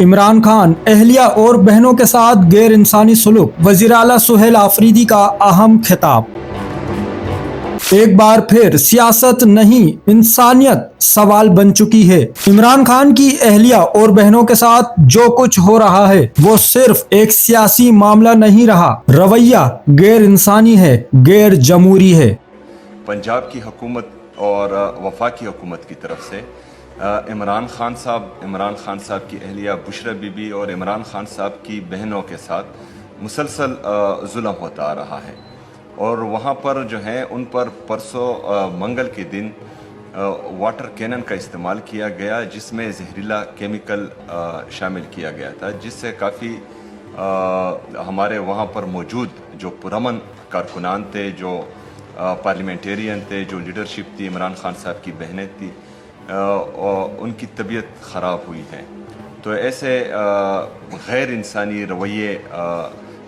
इमरान खान अहलिया और बहनों के साथ गैर इंसानी सलूक, वज़ीर आला सुहेल आफरीदी का अहम खिताब। एक बार फिर सियासत नहीं इंसानियत सवाल बन चुकी है। इमरान खान की अहलिया और बहनों के साथ जो कुछ हो रहा है वो सिर्फ एक सियासी मामला नहीं रहा, रवैया गैर इंसानी है, गैर जमहूरी है। पंजाब की हुकूमत और वफाकी हुकूमत की तरफ से इमरान खान साहब की अहलिया बुशरा बीबी और इमरान खान साहब की बहनों के साथ मुसलसल जुल्म होता आ रहा है। और वहाँ पर जो है उन पर परसों मंगल के दिन वाटर कैनन का इस्तेमाल किया गया, जिसमें जहरीला केमिकल शामिल किया गया था, जिससे काफ़ी हमारे वहाँ पर मौजूद जो पुरअमन कारकुनान थे, जो पार्लियामेंटेरियन थे, जो लीडरशिप थी, इमरान खान साहब की बहनें थी, उनकी तबीयत ख़राब हुई है। तो ऐसे गैर इंसानी रवैये,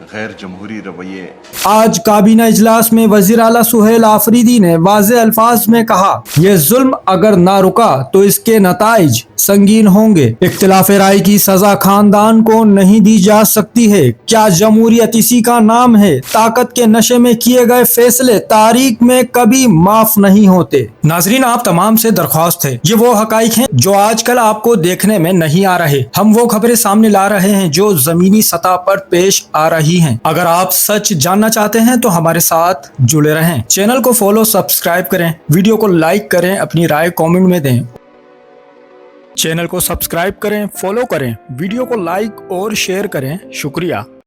गैर जमहूरी रवैये। आज काबीना इजलास में वज़ीर आला सुहेल आफरीदी ने वाज़े अल्फाज में कहा, यह जुल्म अगर ना रुका तो इसके नताइज संगीन होंगे। इख्तिलाफ राय की सजा खानदान को नहीं दी जा सकती है। क्या जमहूरियत इसी का नाम है? ताकत के नशे में किए गए फैसले तारीख में कभी माफ नहीं होते। नाजरीन, आप तमाम से दरख्वास्त है, ये वो हकाइक हैं जो आजकल आपको देखने में नहीं आ रहे। हम वो खबरें सामने ला रहे हैं जो जमीनी सतह पर पेश आ रही हैं। अगर आप सच जानना चाहते हैं तो हमारे साथ जुड़े रहें। चैनल को फॉलो सब्सक्राइब करें, वीडियो को लाइक करें, अपनी राय कमेंट में दें। चैनल को सब्सक्राइब करें, फॉलो करें, वीडियो को लाइक और शेयर करें। शुक्रिया।